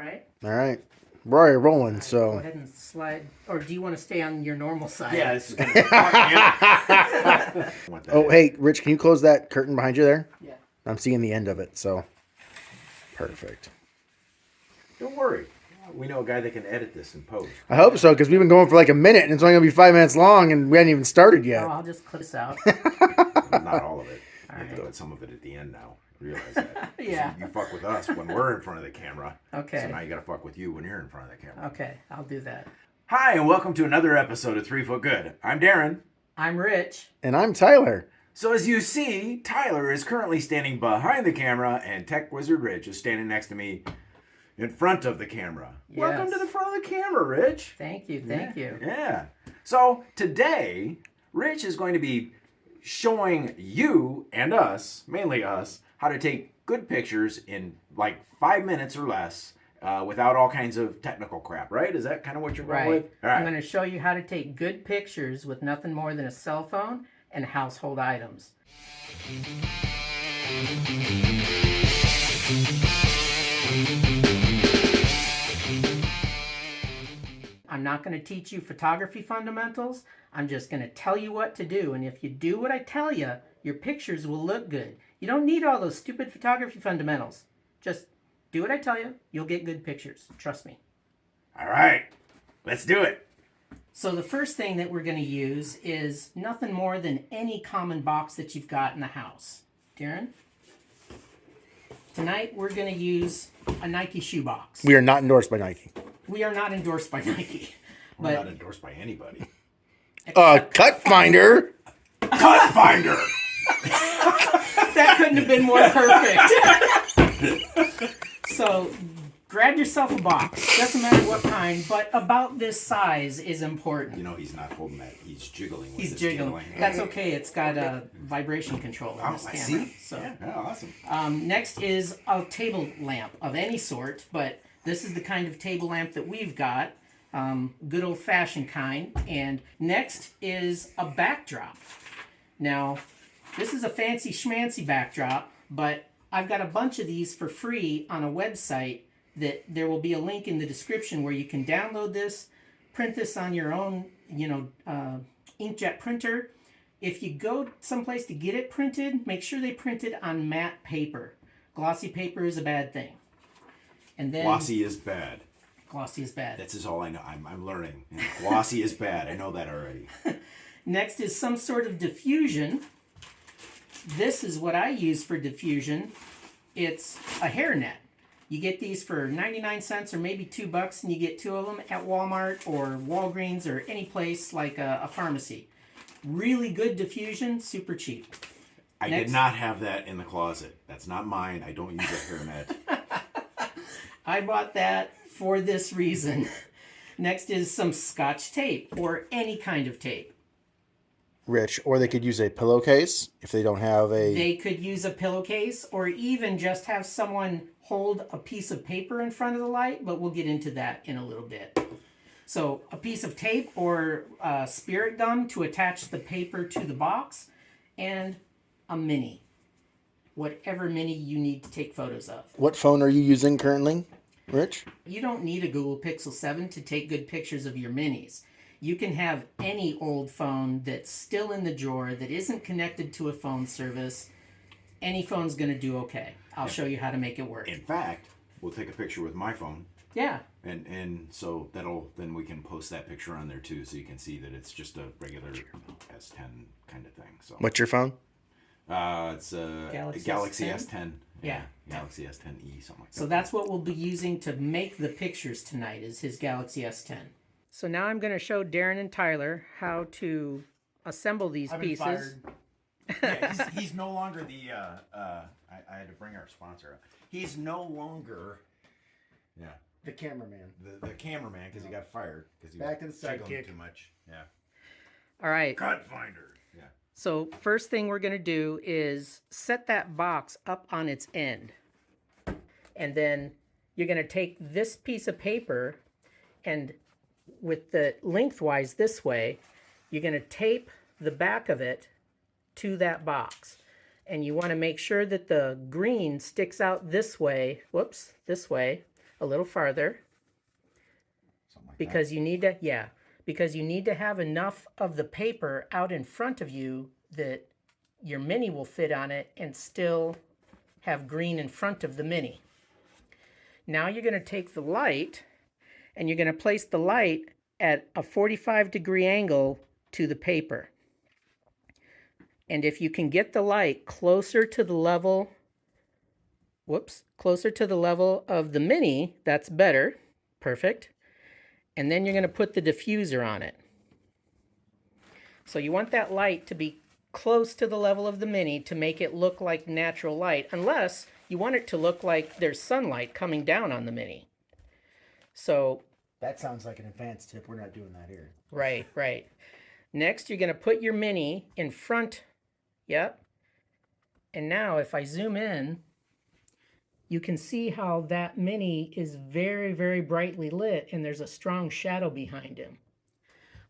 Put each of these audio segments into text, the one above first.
right. All right. We're already rolling, Go so. ahead and slide. Or do you want to stay on your normal side? Yeah, this is going to Oh, hey, Rich, can you close that curtain behind you there? Yeah. I'm seeing the end of it, so. Perfect. Don't worry. We know a guy that can edit this and post. I hope so, because we've been going for like a minute, and it's only going to be 5 minutes long, and we hadn't even started yet. Oh, I'll just clip this out. Not all of it. You have to right. put some of it at the end now. Realize that. Yeah. You fuck with us when we're in front of the camera. Okay. So now you got to fuck with you when you're in front of the camera. Okay, I'll do that. Hi, and welcome to another episode of 3 Foot Good. I'm Daren. I'm Rich. And I'm Tyler. So as you see, Tyler is currently standing behind the camera, and Tech Wizard Rich is standing next to me in front of the camera. Yes. Welcome to the front of the camera, Rich. Thank you. Yeah. So today, Rich is going to be showing you and us, mainly us, how to take good pictures in like 5 minutes or less without all kinds of technical crap, right? Is that kind of what you're going with? All right. I'm going to show you how to take good pictures with nothing more than a cell phone and household items. I'm not going to teach you photography fundamentals. I'm just going to tell you what to do. And if you do what I tell you, your pictures will look good. You don't need all those stupid photography fundamentals. Just do what I tell you. You'll get good pictures. Trust me. All right. Let's do it. So the first thing that we're going to use is nothing more than any common box that you've got in the house. Daren? Tonight we're going to use a Nike shoe box. We are not endorsed by Nike. We are not endorsed by Nike. We're not endorsed by anybody. Cut finder. Cut finder. That couldn't have been more perfect. So grab yourself a box. Doesn't matter what kind, but about this size is important. You know he's not holding that. He's jiggling. He's jiggling. That's okay. It's got a vibration control on this I camera. see. So. Yeah, awesome. Next is a table lamp of any sort, but this is the kind of table lamp that we've got. Good old-fashioned kind. And next is a backdrop. Now, this is a fancy schmancy backdrop, but I've got a bunch of these for free on a website that there will be a link in the description where you can download this, print this on your own, inkjet printer. If you go someplace to get it printed, make sure they print it on matte paper. Glossy paper is a bad thing. And then Glossy is bad. Glossy is bad. That's all I know. I'm learning. Glossy is bad. I know that already. Next is some sort of diffusion. This is what I use for diffusion. It's a hairnet. You get these for 99 cents or maybe $2, and you get 2 of them at Walmart or Walgreens or any place like a pharmacy. Really good diffusion, super cheap. I did not have that in the closet. That's not mine. I don't use a hairnet. I bought that for this reason. Next is some Scotch tape or any kind of tape. Rich, or they could use a pillowcase if they don't have a... They could use a pillowcase or even just have someone hold a piece of paper in front of the light, but we'll get into that in a little bit. So a piece of tape or spirit gum to attach the paper to the box, and a mini. Whatever mini you need to take photos of. What phone are you using currently, Rich? You don't need a Google Pixel 7 to take good pictures of your minis. You can have any old phone that's still in the drawer that isn't connected to a phone service. Any phone's going to do okay. I'll show you how to make it work. In fact, we'll take a picture with my phone. Yeah. And so then we can post that picture on there too, so you can see that it's just a regular S10 kind of thing. So What's your phone? It's a Galaxy S10. Yeah. Galaxy S10e, something like that. So that's what we'll be using to make the pictures tonight, is his Galaxy S10. So now I'm going to show Daren and Tyler how to assemble these pieces. Yeah, he's no longer the. I had to bring our sponsor up. He's no longer. Yeah. The cameraman. The cameraman, because he got fired because he Back to was the jiggling sidekick. too much. Yeah. All right. Cut finder. Yeah. So first thing we're going to do is set that box up on its end. And then you're going to take this piece of paper and with the lengthwise this way, you're going to tape the back of it to that box. And you want to make sure that the green sticks out this way, this way, a little farther. Something like Because you need to, yeah, because you need to have enough of the paper out in front of you that your mini will fit on it and still have green in front of the mini. Now you're going to take the light and you're going to place the light at a 45-degree angle to the paper. And if you can get the light closer to the level, closer to the level of the mini, that's better. Perfect. And then you're going to put the diffuser on it. So you want that light to be close to the level of the mini to make it look like natural light, unless you want it to look like there's sunlight coming down on the mini. So That sounds like an advanced tip. We're not doing that here. right, right. Next, you're going to put your mini in front. Yep. And now if I zoom in, you can see how that mini is very, very brightly lit and there's a strong shadow behind him.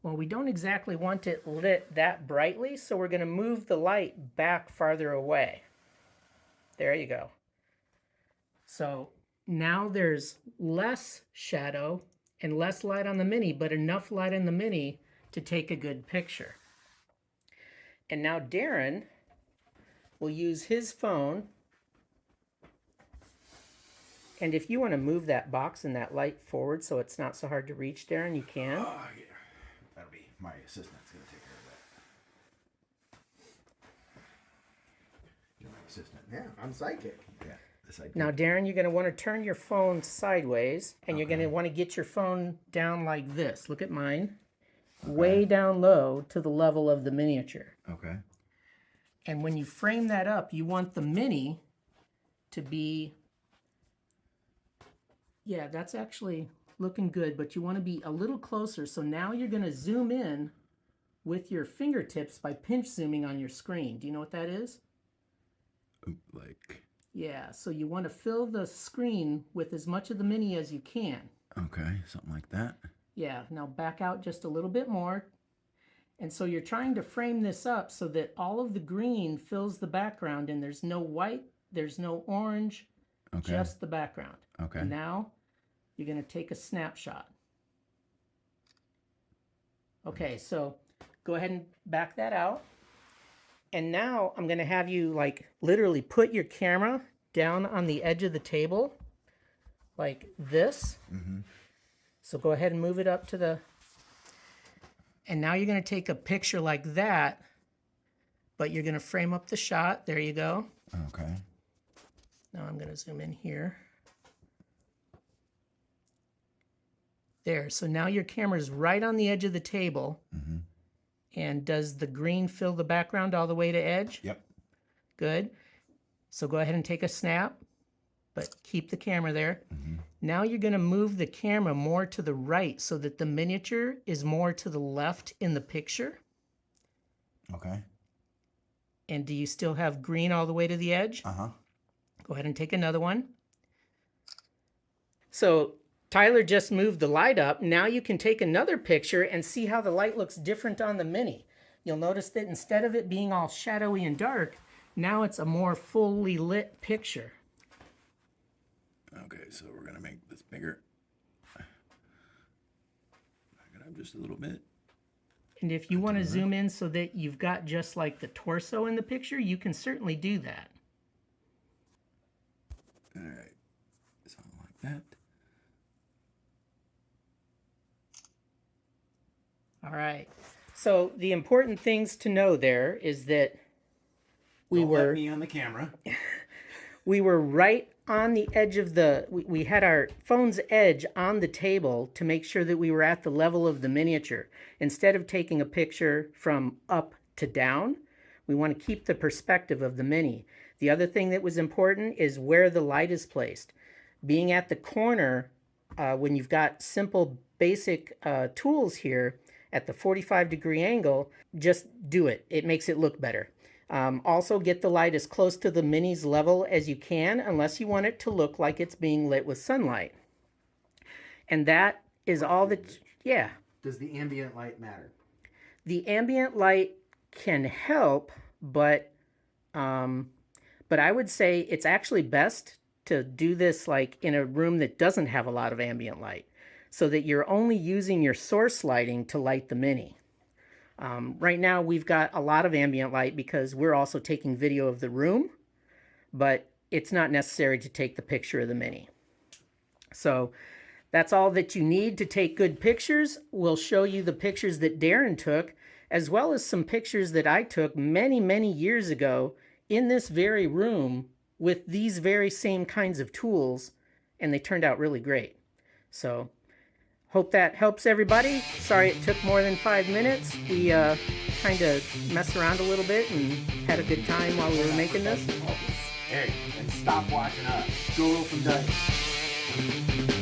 Well, we don't exactly want it lit that brightly, so we're going to move the light back farther away. There you go. So now there's less shadow and less light on the mini, but enough light on the mini to take a good picture. And now Daren will use his phone. And if you want to move that box and that light forward so it's not so hard to reach, Daren, you can. Oh, yeah. That'll be my assistant's going to take care of that. You're my assistant. Yeah, I'm psychic. Yeah. This I Now, Daren, you're going to want to turn your phone sideways, and you're going to Okay. want to get your phone down like this. Look at mine. Way down low to the level of the miniature. Okay. And when you frame that up, you want the mini to be, yeah, that's actually looking good, but you want to be a little closer. So now you're going to zoom in with your fingertips by pinch zooming on your screen. Do you know what that is? Like, Yeah, so you want to fill the screen with as much of the mini as you can. okay, something like that. Yeah, now back out just a little bit more. And so you're trying to frame this up so that all of the green fills the background and there's no white, there's no orange, Okay. just the background. Okay. Now you're going to take a snapshot. Okay, so go ahead and back that out. And now I'm going to have you like literally put your camera down on the edge of the table like this. Mm-hmm. So go ahead and move it up to the, and now you're going to take a picture like that, but you're going to frame up the shot. There you go. Okay. Now I'm going to zoom in here. There, so now your camera's right on the edge of the table. Mm-hmm. And does the green fill the background all the way to edge? Yep. Good. So go ahead and take a snap, but keep the camera there. Mm-hmm. Now you're going to move the camera more to the right so that the miniature is more to the left in the picture. Okay. And do you still have green all the way to the edge? Uh-huh. Go ahead and take another one. So Tyler just moved the light up. Now you can take another picture and see how the light looks different on the mini. You'll notice that instead of it being all shadowy and dark, now it's a more fully lit picture. Okay, so we're going to make this bigger. Back it up just a little bit. And if you want to zoom in so that you've got just like the torso in the picture, you can certainly do that. All right. Something like that. All right. So the important things to know there is that Don't let me on the camera. we were right on the edge of the, we had our phone's edge on the table to make sure that we were at the level of the miniature. Instead of taking a picture from up to down, we want to keep the perspective of the mini. The other thing that was important is where the light is placed. Being at the corner, when you've got simple basic tools here at the 45-degree angle, just do it. It makes it look better. Also get the light as close to the mini's level as you can, unless you want it to look like it's being lit with sunlight. And that is all that, yeah. Does the ambient light matter? The ambient light can help, but I would say it's actually best to do this like in a room that doesn't have a lot of ambient light, so that you're only using your source lighting to light the Mini. Right now we've got a lot of ambient light because we're also taking video of the room, but it's not necessary to take the picture of the Mini. So that's all that you need to take good pictures. We'll show you the pictures that Daren took, as well as some pictures that I took many, many years ago in this very room with these very same kinds of tools, and they turned out really great. So hope that helps everybody. Sorry it took more than 5 minutes. We kind of messed around a little bit and had a good time while we were making this. Hey, and stop watching us. Go roll some dice.